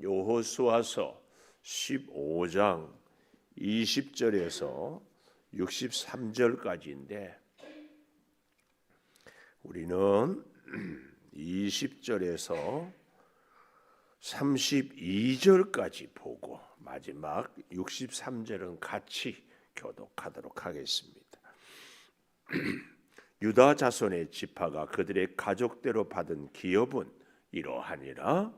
여호수아서 15장 20절에서 63절까지인데 우리는 20절에서 32절까지 보고 마지막 63절은 같이 교독하도록 하겠습니다. 유다 자손의 지파가 그들의 가족대로 받은 기업은 이러하니라.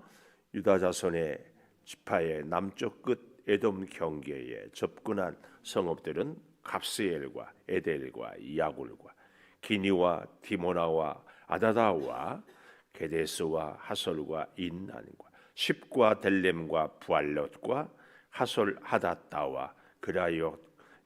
유다 자손의 지파의 남쪽 끝 에돔 경계에 접근한 성읍들은 갑스엘과 에델과 야굴과 기니와 디모나와 아다다와 게데스와 하솔과 인난과 십과 델렘과 부알롯과 하솔 하닷다와 그라요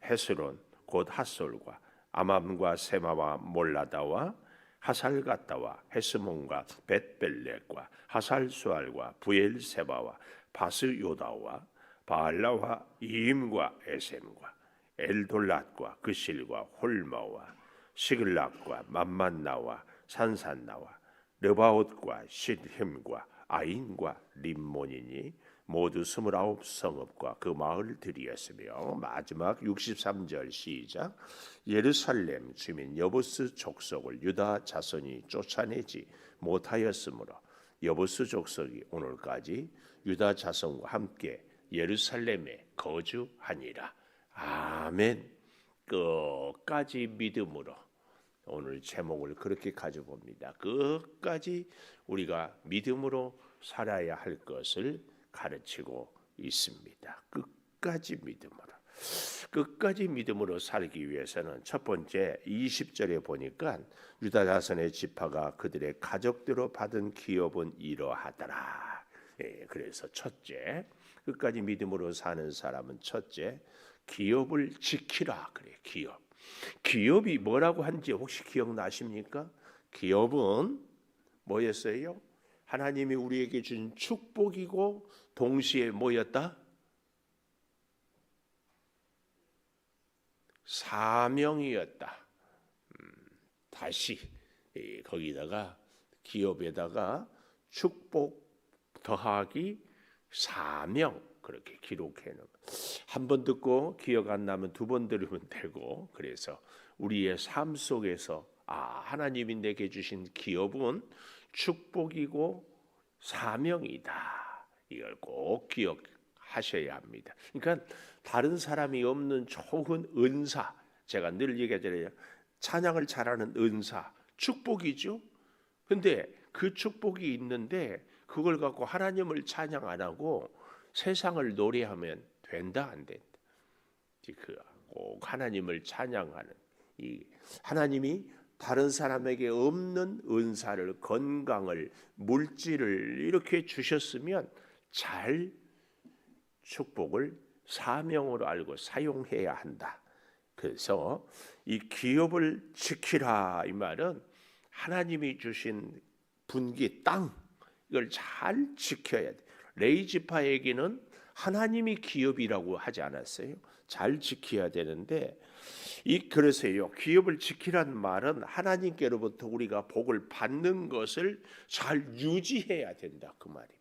헤스론 곧 하솔과 아맘과 세마와 몰라다와 하살가다와 헤스몬과 벳벨렉과 하살수알과 부엘세바와 바스요다와 바알라와 이임과 에셈과 엘돌랏과 그실과 홀마와 시글락과 맘만나와 산산나와 르바옷과 시힘과 아인과 림몬이니 모두 29성읍과 그 마을들이었으며 마지막 63절 시작. 예루살렘 주민 여부스 족속을 유다 자손이 쫓아내지 못하였으므로 여부스 족속이 오늘까지 유다 자손과 함께 예루살렘에 거주하니라. 아멘. 끝까지 믿음으로 오늘 제목을 그렇게 가져봅니다. 끝까지 우리가 믿음으로 살아야 할 것을 가르치고 있습니다. 끝까지 믿음으로 살기 위해서는 첫 번째 20절에 보니까 유다 자손의 지파가 그들의 가족대로 받은 기업은 이러하더라. 그래서 첫째, 끝까지 믿음으로 사는 사람은 첫째, 기업을 지키라 그래. 기업이 뭐라고 한지 혹시 기억나십니까? 기업은 뭐였어요? 하나님이 우리에게 준 축복이고 동시에 뭐였다? 사명이었다. 다시 거기다가 기업에다가 축복 더하기 사명 그렇게 기록해 놓은 한 번 듣고 기억 안 나면 두 번 들으면 되고 그래서 우리의 삶 속에서 하나님이 내게 주신 기업은 축복이고 사명이다. 이걸 꼭 기억하셔야 합니다. 그러니까 다른 사람이 없는 좋은 은사, 제가 늘 얘기하잖아요. 찬양을 잘하는 은사, 축복이죠. 근데 그 축복이 있는데 그걸 갖고 하나님을 찬양 안 하고 세상을 노래하면 된다 안 된다. 꼭 하나님을 찬양하는 이 하나님이 다른 사람에게 없는 은사를 건강을 물질을 이렇게 주셨으면 잘 축복을 사명으로 알고 사용해야 한다. 그래서 이 기업을 지키라 이 말은 하나님이 주신 분기 땅 이걸 잘 지켜야 돼. 레위 지파에게는 하나님이 기업이라고 하지 않았어요. 잘 지켜야 되는데 그래서요. 기업을 지키란 말은 하나님께로부터 우리가 복을 받는 것을 잘 유지해야 된다 그 말입니다.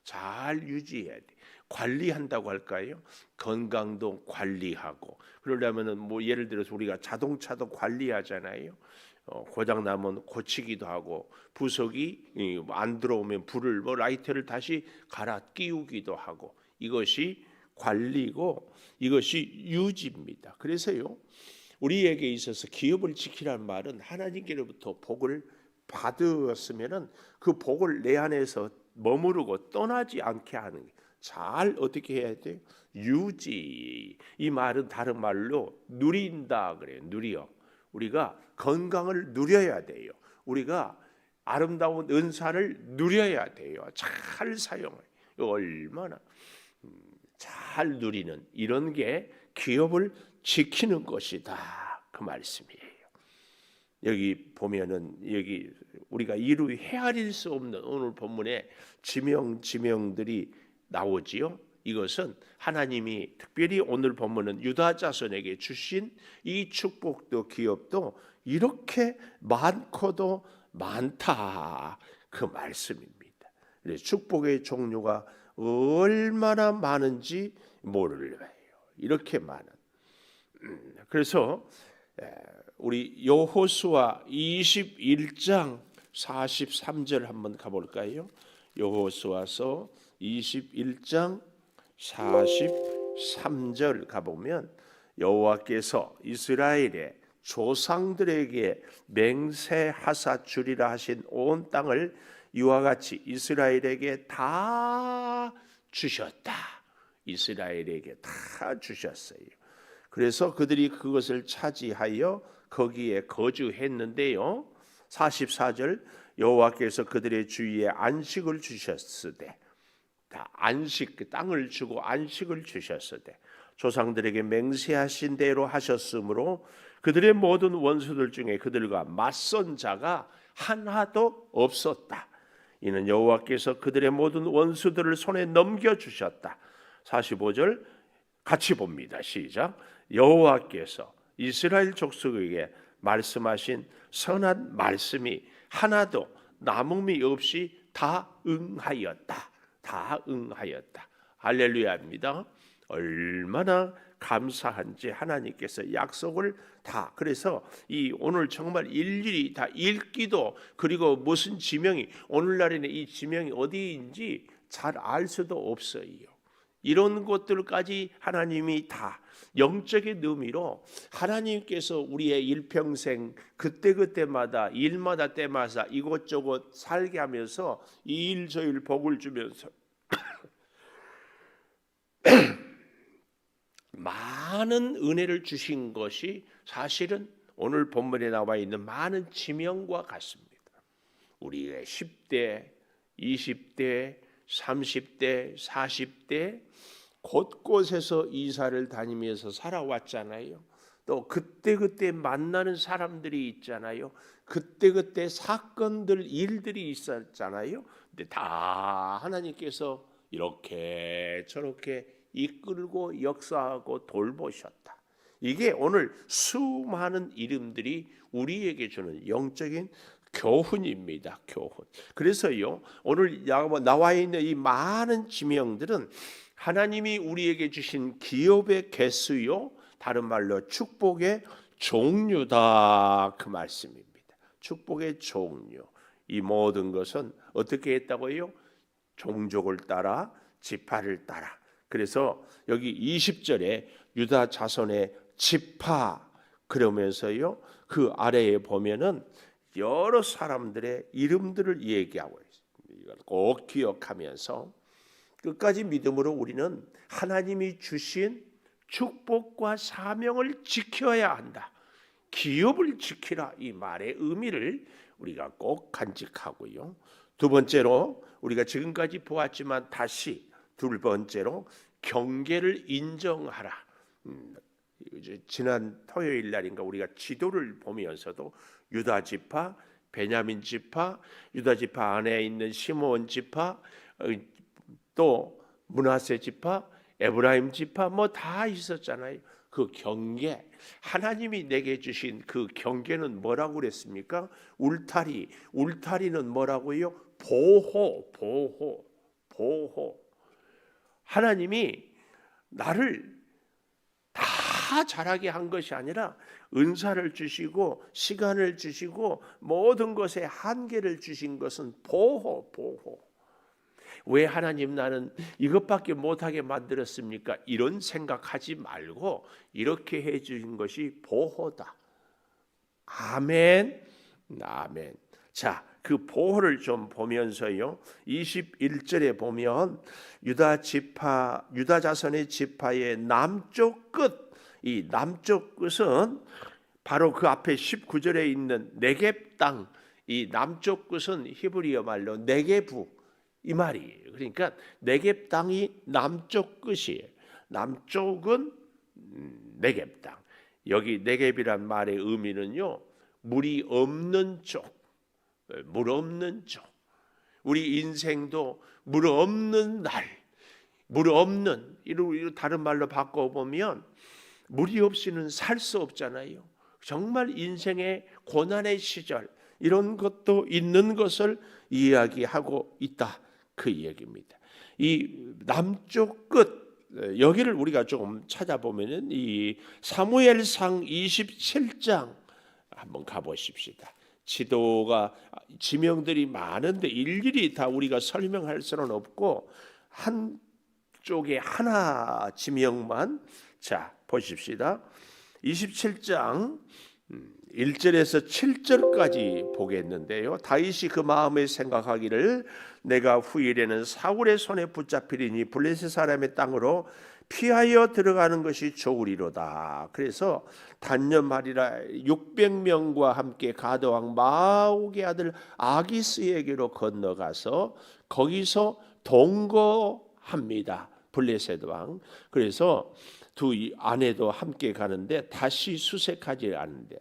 잘 유지해야 돼. 관리한다고 할까요? 건강도 관리하고 그러려면은 뭐 예를 들어서 우리가 자동차도 관리하잖아요. 고장 나면 고치기도 하고 부속이 안 들어오면 불을 라이트를 다시 갈아 끼우기도 하고 이것이 관리고 이것이 유지입니다. 그래서요. 우리에게 있어서 기업을 지키라는 말은 하나님께로부터 복을 받았으면은 그 복을 내 안에서 머무르고 떠나지 않게 하는 게 잘 어떻게 해야 돼요? 유지. 이 말은 다른 말로 누린다 그래요. 누려. 우리가 건강을 누려야 돼요. 우리가 아름다운 은사를 누려야 돼요. 잘 사용해요. 얼마나 잘 누리는 이런 게 기업을 지키는 것이다. 그 말씀이에요. 여기 보면은 여기 우리가 이루 헤아릴 수 없는 오늘 본문에 지명들이 나오지요. 이것은 하나님이 특별히 오늘 본문은 유다 자손에게 주신 이 축복도 기업도 이렇게 많고도 많다 그 말씀입니다. 축복의 종류가 얼마나 많은지 모를 거예요. 이렇게 많은. 그래서 우리 여호수아 21장 43절 한번 가볼까요? 여호수아서 21장 43절 가보면 여호와께서 이스라엘의 조상들에게 맹세하사 주리라 하신 온 땅을 이와 같이 이스라엘에게 다 주셨다. 이스라엘에게 다 주셨어요. 그래서 그들이 그것을 차지하여 거기에 거주했는데요. 44절 여호와께서 그들의 주위에 안식을 주셨으되, 안식, 땅을 주고 안식을 주셨으되 조상들에게 맹세하신 대로 하셨으므로 그들의 모든 원수들 중에 그들과 맞선 자가 하나도 없었다. 이는 여호와께서 그들의 모든 원수들을 손에 넘겨주셨다. 45절 같이 봅니다. 시작. 여호와께서 이스라엘 족속에게 말씀하신 선한 말씀이 하나도 남음이 없이 다 응하였다. 다 응하였다. 할렐루야입니다. 얼마나 감사한지 하나님께서 약속을 다. 그래서 이 오늘 정말 일일이 다 읽기도, 그리고 무슨 지명이, 오늘날에는 이 지명이 어디인지 잘 알 수도 없어요. 이런 것들까지 하나님이 다 영적인 의미로 하나님께서 우리의 일평생 그때그때마다 일마다 때마다 이곳저곳 살게 하면서 이 일 저 일 복을 주면서 많은 은혜를 주신 것이 사실은 오늘 본문에 나와 있는 많은 지명과 같습니다. 우리의 10대, 20대, 30대, 40대 곳곳에서 이사를 다니면서 살아왔잖아요. 또 그때그때 만나는 사람들이 있잖아요. 그때그때 사건들, 일들이 있었잖아요. 근데 다 하나님께서 이렇게 저렇게 이끌고 역사하고 돌보셨다. 이게 오늘 수많은 이름들이 우리에게 주는 영적인 교훈입니다. 교훈. 그래서요, 오늘 나와 있는 이 많은 지명들은 하나님이 우리에게 주신 기업의 개수요, 다른 말로 축복의 종류다, 그 말씀입니다. 축복의 종류. 이 모든 것은 어떻게 했다고요? 종족을 따라, 지파를 따라. 그래서 여기 20절에 유다 자손의 지파 그러면서요, 그 아래에 보면은 여러 사람들의 이름들을 얘기하고 있습니다. 이걸 꼭 기억하면서 끝까지 믿음으로 우리는 하나님이 주신 축복과 사명을 지켜야 한다. 기업을 지키라, 이 말의 의미를 우리가 꼭 간직하고요. 두 번째로 우리가 지금까지 보았지만 다시 두 번째로 경계를 인정하라. 지난 토요일 날인가 우리가 지도를 보면서도 유다 지파, 베냐민 지파, 유다 지파 안에 있는 시므온 지파, 또 므낫세 지파, 에브라임 지파 뭐 다 있었잖아요. 그 경계, 하나님이 내게 주신 그 경계는 뭐라고 그랬습니까? 울타리. 울타리는 뭐라고요? 보호, 보호, 보호. 하나님이 나를 다 잘하게 한 것이 아니라 은사를 주시고 시간을 주시고 모든 것에 한계를 주신 것은 보호, 보호. 왜 하나님 나는 이것밖에 못하게 만들었습니까? 이런 생각하지 말고 이렇게 해 주신 것이 보호다. 아멘. 아멘. 자, 그 보호를 좀 보면서요. 21절에 보면 유다 자손의 지파의 남쪽 끝, 이 남쪽 끝은 바로 그 앞에 19절에 있는 네겝 땅, 이 남쪽 끝은 히브리어 말로 네게부, 이 말이에요. 그러니까 네겝 땅이 남쪽 끝이에요. 남쪽은 네겝 땅. 여기 네겝이란 말의 의미는요, 물이 없는 쪽, 물 없는 쪽. 우리 인생도 물 없는 날, 물 없는, 이런 다른 말로 바꿔보면 물이 없이는 살 수 없잖아요. 정말 인생의 고난의 시절, 이런 것도 있는 것을 이야기하고 있다, 그 얘기입니다. 이 남쪽 끝 여기를 우리가 조금 찾아보면은 이 사무엘상 27장 한번 가보십시다. 지도가 지명들이 많은데 일일이 다 우리가 설명할 수는 없고 한쪽에 하나 지명만 자 보십시다. 27장 1절에서 7절까지 보겠는데요. 다윗이 그 마음에 생각하기를 내가 후일에는 사울의 손에 붙잡히리니 블레셋 사람의 땅으로 피하여 들어가는 것이 좋으리로다. 그래서 단념하리라 600명과 함께 가드왕 마옥의 아들 아기스에게로 건너가서 거기서 동거합니다. 블레셋 왕. 그래서 두 아내도 함께 가는데 다시 수색하지 않는데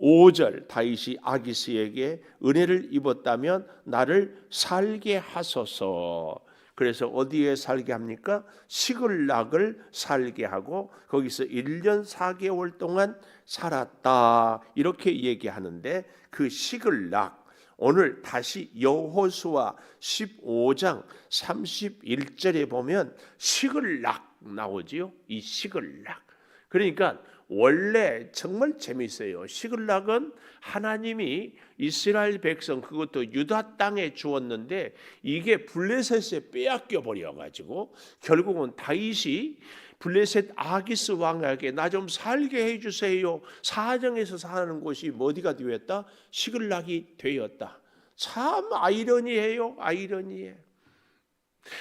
5절 다윗이 아기스에게 은혜를 입었다면 나를 살게 하소서. 그래서 어디에 살게 합니까? 시글락을 살게 하고 거기서 1년 4개월 동안 살았다. 이렇게 얘기하는데 그 시글락 오늘 다시 여호수아 15장 31절에 보면 시글락 나오지요. 이 시글락. 그러니까 원래 정말 재미있어요. 시글락은 하나님이 이스라엘 백성 그것도 유다 땅에 주었는데 이게 블레셋에 빼앗겨 버려 가지고 결국은 다윗이 블레셋 아기스 왕에게 나 좀 살게 해주세요. 사정에서 사는 곳이 어디가 되었다? 시글락이 되었다. 참 아이러니해요. 아이러니해.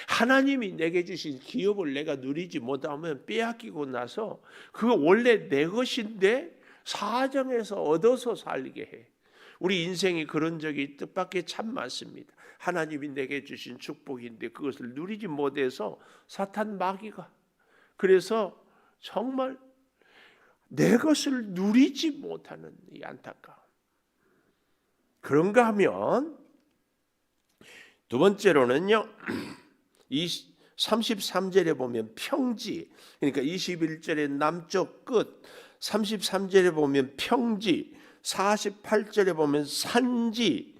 하나님이 내게 주신 기업을 내가 누리지 못하면 빼앗기고 나서 그거 원래 내 것인데 사정에서 얻어서 살게 해. 우리 인생이 그런 적이 뜻밖의 참 많습니다. 하나님이 내게 주신 축복인데 그것을 누리지 못해서 사탄 마귀가 그래서 정말 내 것을 누리지 못하는 이 안타까움. 그런가 하면 두 번째로는요. 이 33절에 보면 평지, 그러니까 21절에 남쪽 끝, 33절에 보면 평지, 48절에 보면 산지,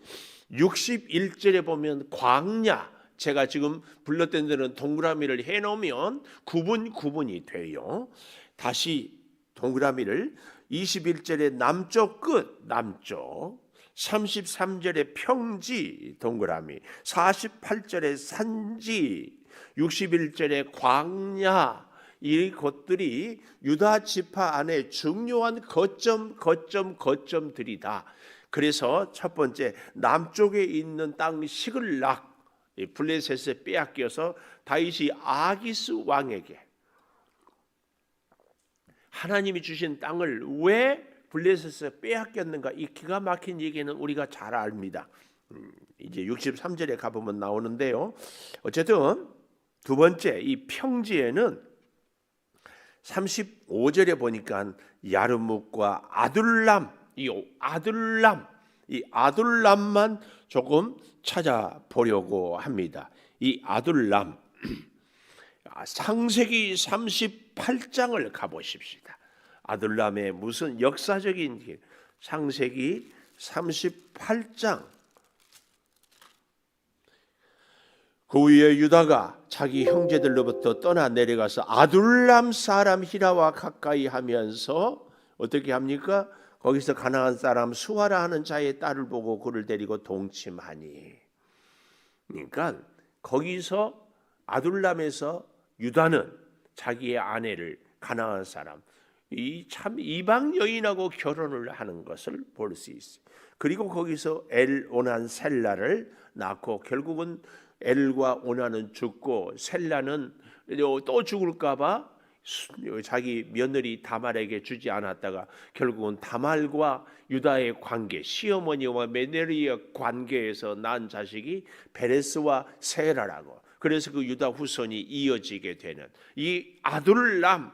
61절에 보면 광야. 제가 지금 불렀던 데는 동그라미를 해놓으면 구분이 돼요. 다시 동그라미를 21절에 남쪽 끝, 남쪽, 33절에 평지 동그라미, 48절에 산지, 61절에 광야, 이 것들이 유다 지파 안에 중요한 거점들이다. 그래서 첫 번째 남쪽에 있는 땅 시글락, 블레셋에 빼앗겨서 다윗이 아기스 왕에게 하나님이 주신 땅을 왜 블레셋에서 빼앗겼는가? 이 기가 막힌 얘기는 우리가 잘 압니다. 이제 63절에 가보면 나오는데요. 어쨌든 두 번째 이 평지에는 35절에 보니까 야르묵과 아둘람, 이 아둘람만 조금 찾아보려고 합니다. 이 아둘람 창세기 38장을 가보십시다. 아둘람의 무슨 역사적인 창세기 38장. 그 후에 유다가 자기 형제들로부터 떠나 내려가서 아둘람 사람 히라와 가까이 하면서 어떻게 합니까? 거기서 가나안 사람 수아라 하는 자의 딸을 보고 그를 데리고 동침하니. 그러니까 거기서 아둘람에서 유다는 자기의 아내를 가나안 사람 이 참 이방 여인하고 결혼을 하는 것을 볼 수 있어요. 그리고 거기서 엘오난 셀라를 낳고 결국은 엘과 오나는 죽고 셀라는 또 죽을까봐 자기 며느리 다말에게 주지 않았다가 결국은 다말과 유다의 관계, 시어머니와 며느리의 관계에서 난 자식이 베레스와 세라라고. 그래서 그 유다 후손이 이어지게 되는 이 아둘람.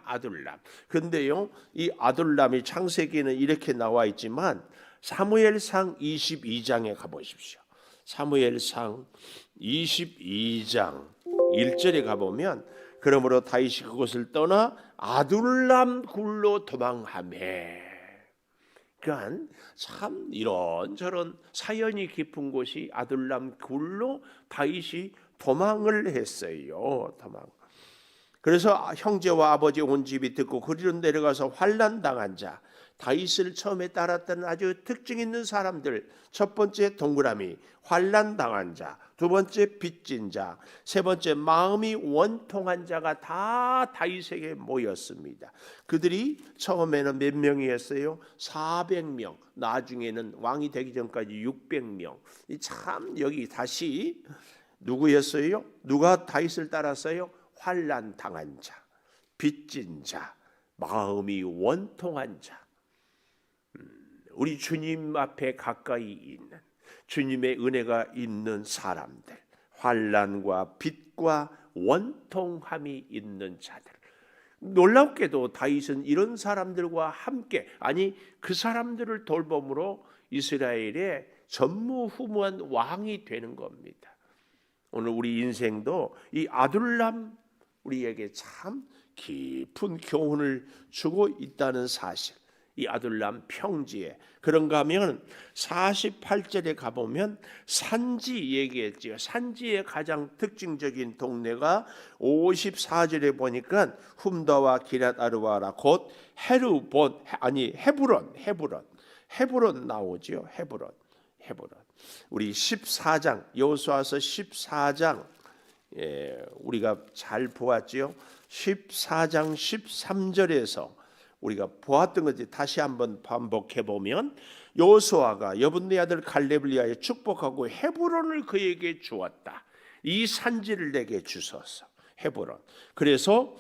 근데요, 이 아둘람이 창세기는 이렇게 나와 있지만 사무엘상 22장에 가보십시오. 사무엘상 22장 1절에 가보면 그러므로 다윗이 그곳을 떠나 아둘람 굴로 도망하매. 그러니까 참 이런저런 사연이 깊은 곳이 아둘람 굴로 다윗이 도망을 했어요. 도망. 그래서 형제와 아버지 온 집이 듣고 그리로 내려가서 환난 당한 자, 다윗을 처음에 따랐던 아주 특징 있는 사람들, 첫 번째 동그라미 환난 당한 자, 두 번째 빚진 자, 세 번째 마음이 원통한 자가 다 다윗에게 모였습니다. 그들이 처음에는 몇 명이었어요? 400명. 나중에는 왕이 되기 전까지 600명. 참 여기 다시 누구였어요? 누가 다윗을 따랐어요? 환난 당한 자, 빚진 자, 마음이 원통한 자. 우리 주님 앞에 가까이 있는 주님의 은혜가 있는 사람들, 환난과 빚과 원통함이 있는 자들. 놀랍게도 다윗은 이런 사람들과 함께, 아니 그 사람들을 돌봄으로 이스라엘의 전무후무한 왕이 되는 겁니다. 오늘 우리 인생도 이 아둘람 우리에게 참 깊은 교훈을 주고 있다는 사실. 이 아둘람 평지에, 그런가 하면 48절에 가보면 산지 얘기했죠. 산지의 가장 특징적인 동네가 54절에 보니까 훔다와 기랏 아르바라 곧 헤르본, 아니 헤브론 나오죠. 헤브론. 우리 14장 여호수아서 14장 우리가 잘 보았지요. 14장 13절에서 우리가 보았던 것을 다시 한번 반복해 보면 여호수아가 여분네 아들 갈렙을 위하여 축복하고 헤브론을 그에게 주었다. 이 산지를 내게 주소서. 헤브론. 그래서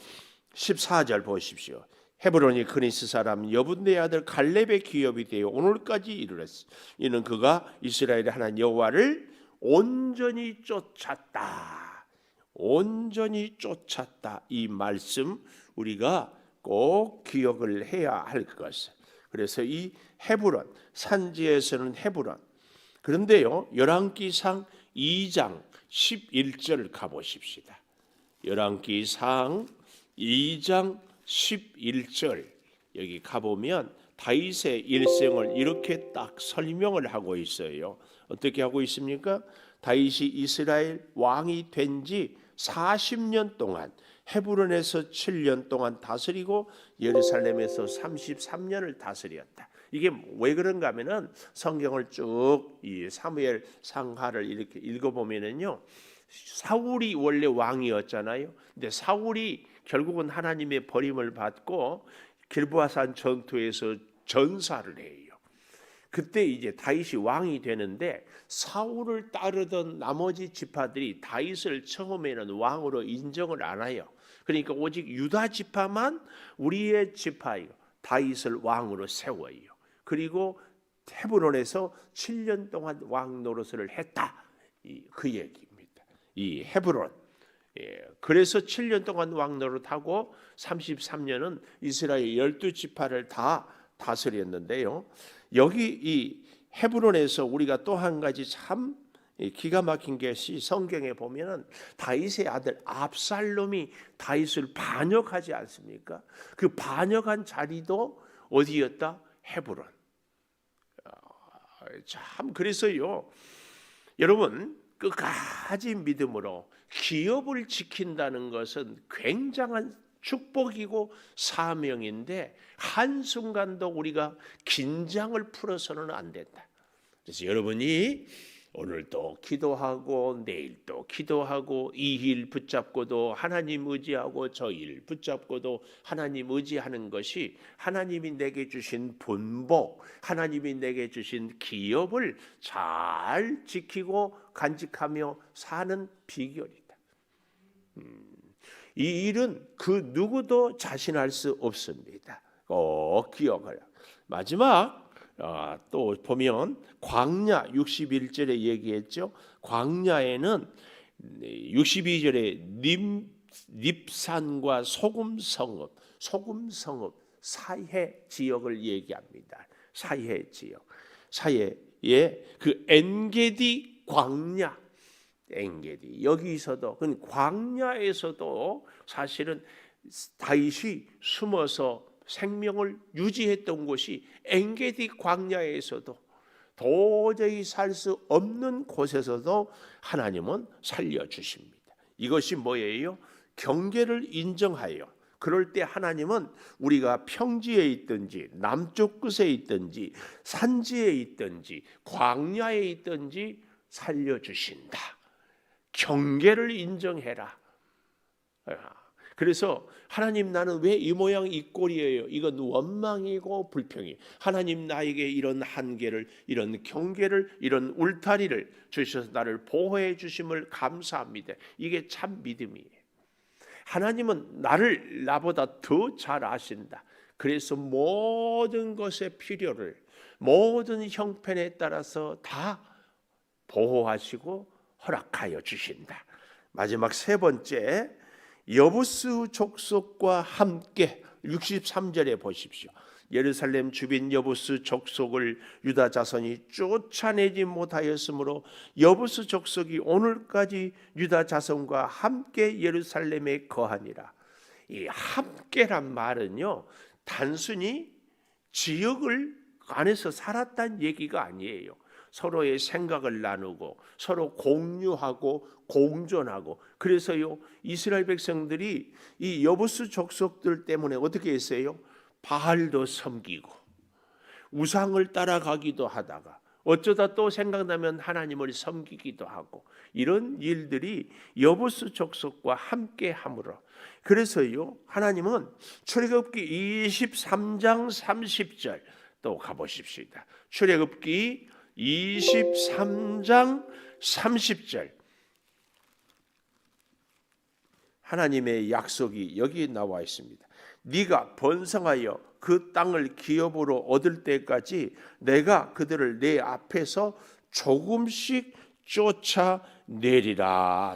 14절 보십시오. 헤브론이 그니스 사람 여분네 아들 갈렙의 기업이 되어 오늘까지 이르렀어. 이는 그가 이스라엘의 하나님 여호와를 온전히 쫓았다. 온전히 쫓았다. 이 말씀 우리가 꼭 기억을 해야 할 것을. 그래서 이 헤브론, 산지에서는 헤브론. 그런데요, 열왕기상 2장 11절 가보십시다. 열왕기상 2장 11절 여기 가보면 다윗의 일생을 이렇게 딱 설명을 하고 있어요. 어떻게 하고 있습니까? 다윗이 이스라엘 왕이 된 지 40년 동안 헤브론에서 7년 동안 다스리고 예루살렘에서 33년을 다스렸다. 이게 왜 그런가 하면은 성경을 쭉 이 사무엘 상하를 이렇게 읽어보면은요, 사울이 원래 왕이었잖아요. 근데 사울이 결국은 하나님의 버림을 받고 길보아산 전투에서 전사를 해요. 그때 이제 다윗이 왕이 되는데 사울을 따르던 나머지 지파들이 다윗을 처음에는 왕으로 인정을 안 해요. 그러니까 오직 유다 지파만 우리의 지파예요. 다윗을 왕으로 세워요. 그리고 헤브론에서 7년 동안 왕 노릇을 했다. 그 얘기입니다. 이 헤브론. 그래서 7년 동안 왕 노릇하고 33년은 이스라엘 12지파를 다 다스렸는데요. 여기 이 헤브론에서 우리가 또 한 가지 참 기가 막힌 것이 성경에 보면은 다윗의 아들 압살롬이 다윗을 반역하지 않습니까? 그 반역한 자리도 어디였다? 헤브론. 참 그래서요, 여러분 끝까지 믿음으로 기업을 지킨다는 것은 굉장한 축복이고 사명인데 한순간도 우리가 긴장을 풀어서는 안 된다. 그래서 여러분이 오늘 또 기도하고 내일 또 기도하고 이 일 붙잡고도 하나님 의지하고 저 일 붙잡고도 하나님 의지하는 것이 하나님이 내게 주신 본복, 하나님이 내게 주신 기업을 잘 지키고 간직하며 사는 비결이다. 이 일은 그 누구도 자신할 수 없습니다. 꼭 기억하라. 마지막 또 보면 광야 61절에 얘기했죠. 광야에는 62절에 닙산과 소금성읍 사해 지역을 얘기합니다. 사해 지역, 사해의 그 엔게디 광야, 엔게디 여기서도 그 광야에서도 사실은 다윗이 숨어서 생명을 유지했던 곳이 엔게디 광야에서도 도저히 살 수 없는 곳에서도 하나님은 살려주십니다. 이것이 뭐예요? 경계를 인정하여 그럴 때 하나님은 우리가 평지에 있든지 남쪽 끝에 있든지 산지에 있든지 광야에 있든지 살려주신다. 경계를 인정해라. 그래서 하나님 나는 왜 이 모양 이 꼴이에요? 이건 원망이고 불평이. 하나님 나에게 이런 한계를, 이런 경계를, 이런 울타리를 주셔서 나를 보호해 주심을 감사합니다. 이게 참 믿음이에요. 하나님은 나를 나보다 더 잘 아신다. 그래서 모든 것의 필요를 모든 형편에 따라서 다 보호하시고 허락하여 주신다. 마지막 세 번째, 여부스 족속과 함께 63절에 보십시오. 예루살렘 주변 여부스 족속을 유다 자손이 쫓아내지 못하였으므로 여부스 족속이 오늘까지 유다 자손과 함께 예루살렘에 거하니라. 이 함께란 말은요, 단순히 지역을 안에서 살았다는 얘기가 아니에요. 서로의 생각을 나누고 서로 공유하고 공존하고, 그래서요 이스라엘 백성들이 이 여부스 족속들 때문에 어떻게 했어요? 바알도 섬기고 우상을 따라가기도 하다가 어쩌다 또 생각나면 하나님을 섬기기도 하고, 이런 일들이 여부스 족속과 함께 함으로, 그래서요 하나님은 출애굽기 23장 30절 또 가보십시오. 출애굽기 23장 30절 하나님의 약속이 여기 나와 있습니다. 네가 번성하여 그 땅을 기업으로 얻을 때까지 내가 그들을 내 앞에서 조금씩 쫓아내리라.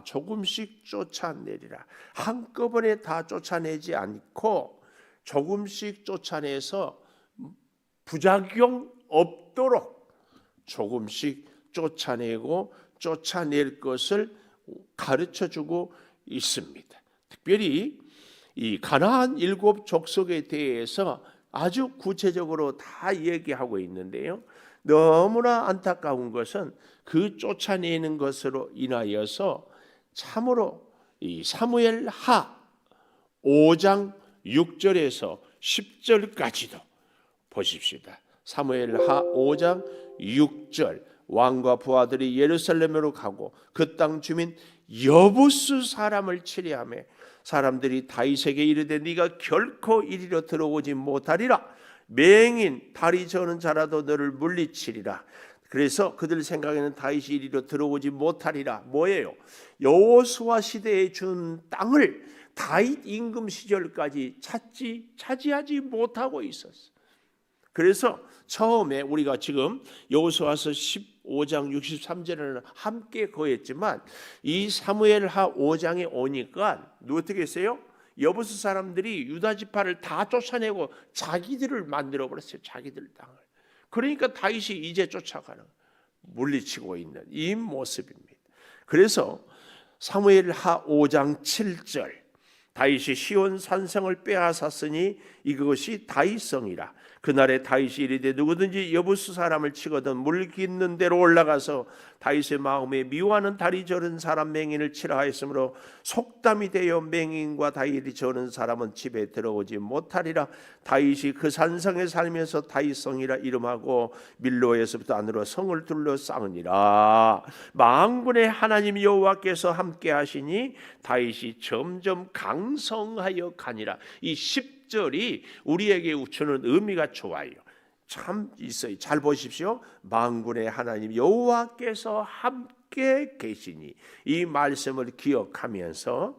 조금씩 쫓아내리라. 한꺼번에 다 쫓아내지 않고 조금씩 쫓아내서 부작용 없도록 조금씩 쫓아내고 쫓아낼 것을 가르쳐주고 있습니다. 특별히 이 가나안 7 족속에 대해서 아주 구체적으로 다 얘기하고 있는데요, 너무나 안타까운 것은 그 쫓아내는 것으로 인하여서 참으로 이 사무엘 하 5장 6절에서 10절까지도 보십시다. 사무엘 하 5장 6절 왕과 부하들이 예루살렘으로 가고 그 땅 주민 여부스 사람을 치리하며 사람들이 다윗에게 이르되 네가 결코 이리로 들어오지 못하리라. 맹인 다리 저는 자라도 너를 물리치리라. 그래서 그들 생각에는 다윗이 이리로 들어오지 못하리라. 뭐예요? 여호수아 시대에 준 땅을 다윗 임금 시절까지 차지하지 못하고 있었어. 그래서 처음에 우리가 지금 여호수아서 15장 63절에는 함께 거했지만 이 사무엘하 5장에 오니까 어떻게 했어요? 여부스 사람들이 유다 지파를 다 쫓아내고 자기들을 만들어 버렸어요. 자기들 땅을. 그러니까 다윗이 이제 쫓아가는, 물리치고 있는 이 모습입니다. 그래서 사무엘하 5장 7절 다윗이 시온 산성을 빼앗았으니 이것이 다윗성이라. 그날에 다윗이 이르되 누구든지 여부스 사람을 치거든 물 깃는 데로 올라가서 다윗의 마음에 미워하는 다리 저른 사람 맹인을 치라 하였으므로 속담이 되어 맹인과 다리를 저른 사람은 집에 들어오지 못하리라. 다윗이 그 산성에 살면서 다윗성이라 이름하고 밀로에서부터 안으로 성을 둘러 쌓으니라. 만군의 하나님 여호와께서 함께 하시니 다윗이 점점 강성하여 가니라. 이 10절이 우리에게 주는 의미가 좋아요. 참 있어요. 잘 보십시오. 만군의 하나님 여호와께서 함께 계시니, 이 말씀을 기억하면서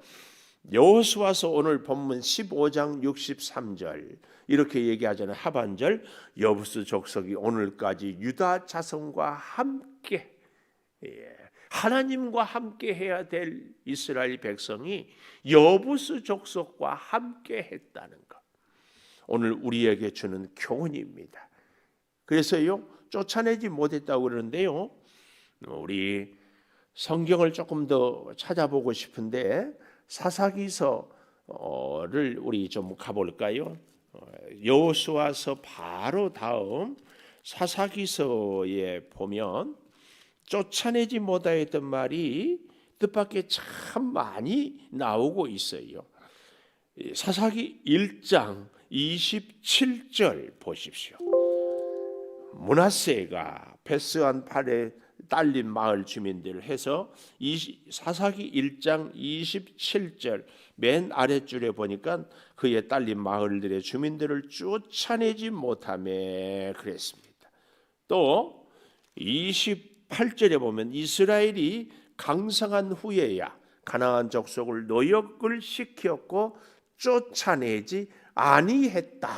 여호수아서 오늘 본문 15장 63절 이렇게 얘기하잖아요. 하반절 여부스 족속이 오늘까지 유다 자손과 함께, 하나님과 함께 해야 될 이스라엘 백성이 여부스 족속과 함께 했다는 것, 오늘 우리에게 주는 교훈입니다. 그래서요 쫓아내지 못했다고 그러는데요, 우리 성경을 조금 더 찾아보고 싶은데 사사기서를 우리 좀 가볼까요? 여호수아서 바로 다음 사사기서에 보면 쫓아내지 못하였던 말이 뜻밖의 참 많이 나오고 있어요. 사사기 1장 27절 보십시오. 므낫세가 패스한 팔에 딸린 마을 주민들 해서 사사기 1장 27절 맨 아랫줄에 보니까 그의 딸린 마을들의 주민들을 쫓아내지 못하며 그랬습니다. 또 28절에 보면 이스라엘이 강성한 후에야 가나안 족속을 노역을 시켰고 쫓아내지 아니했다.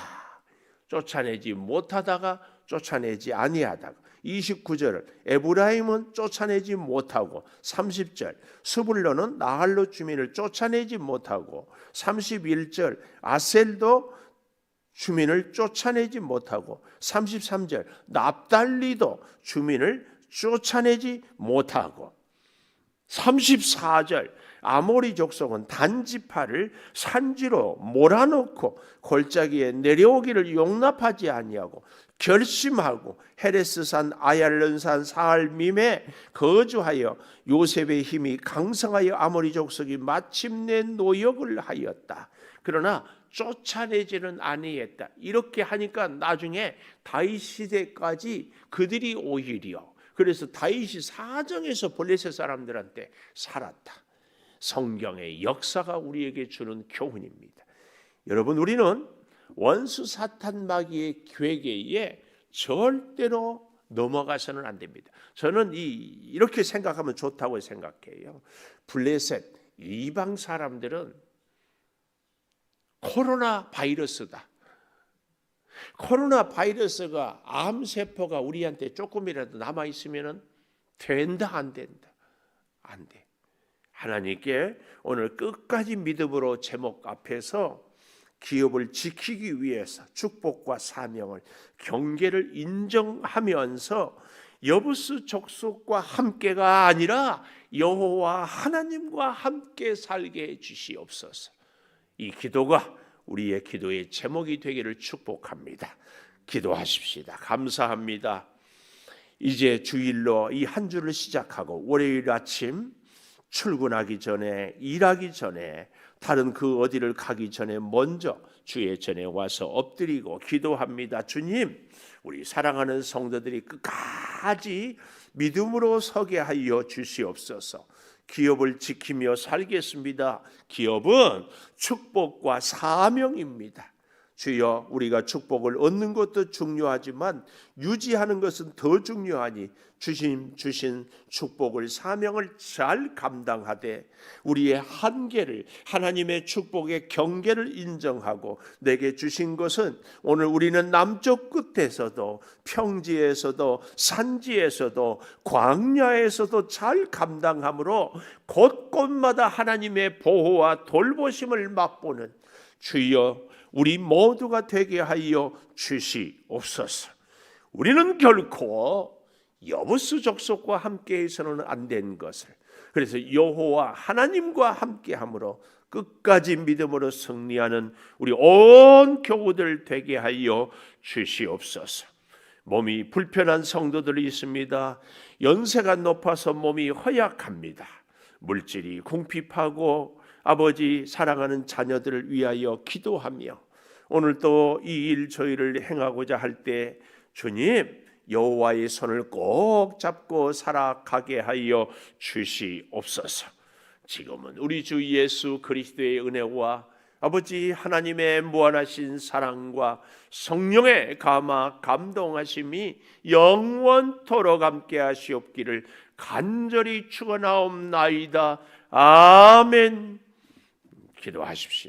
쫓아내지 못하다가 쫓아내지 아니하다가 29절 에브라임은 쫓아내지 못하고 30절 스불론은 나할로 주민을 쫓아내지 못하고 31절 아셀도 주민을 쫓아내지 못하고 33절 납달리도 주민을 쫓아내지 못하고 34절 아모리 족속은 단지파를 산지로 몰아넣고 골짜기에 내려오기를 용납하지 아니하고 결심하고 헤레스산 아얄른산 사알밈에 거주하여 요셉의 힘이 강성하여 아모리 족속이 마침내 노역을 하였다. 그러나 쫓아내지는 아니했다. 이렇게 하니까 나중에 다윗 시대까지 그들이 오히려 그래서 다윗이 사정에서 블레셋 사람들한테 살았다. 성경의 역사가 우리에게 주는 교훈입니다. 여러분, 우리는 원수 사탄 마귀의 괴계에 절대로 넘어가서는 안 됩니다. 저는 이렇게 생각하면 좋다고 생각해요. 블레셋 이방 사람들은 코로나 바이러스다. 코로나 바이러스가 암세포가 우리한테 조금이라도 남아 있으면 된다 안 된다? 안 돼. 하나님께 오늘 끝까지 믿음으로 제목 앞에서 기업을 지키기 위해서 축복과 사명을 경계를 인정하면서 여부스 족속과 함께가 아니라 여호와 하나님과 함께 살게 해 주시옵소서. 이 기도가 우리의 기도의 제목이 되기를 축복합니다. 기도하십시다. 감사합니다. 이제 주일로 이 한 주를 시작하고 월요일 아침 출근하기 전에 일하기 전에 다른 그 어디를 가기 전에 먼저 주의 전에 와서 엎드리고 기도합니다. 주님, 우리 사랑하는 성도들이 끝까지 믿음으로 서게 하여 주시옵소서. 기업을 지키며 살겠습니다. 기업은 축복과 사명입니다. 주여, 우리가 축복을 얻는 것도 중요하지만 유지하는 것은 더 중요하니 주신 축복을 사명을 잘 감당하되 우리의 한계를 하나님의 축복의 경계를 인정하고 내게 주신 것은 오늘 우리는 남쪽 끝에서도 평지에서도 산지에서도 광야에서도 잘 감당함으로 곳곳마다 하나님의 보호와 돌보심을 맛보는 주여, 우리 모두가 되게 하여 주시옵소서. 우리는 결코 여부스 족속과 함께해서는 안 된 것을, 그래서 여호와 하나님과 함께함으로 끝까지 믿음으로 승리하는 우리 온 교우들 되게 하여 주시옵소서. 몸이 불편한 성도들이 있습니다. 연세가 높아서 몸이 허약합니다. 물질이 궁핍하고 아버지 사랑하는 자녀들을 위하여 기도하며 오늘 또 이 일 저희를 행하고자 할 때 주님 여호와의 손을 꼭 잡고 살아가게 하여 주시옵소서. 지금은 우리 주 예수 그리스도의 은혜와 아버지 하나님의 무한하신 사랑과 성령의 감화 감동하심이 영원토록 함께 하시옵기를 간절히 축원하옵나이다. 아멘. 기도하십시오.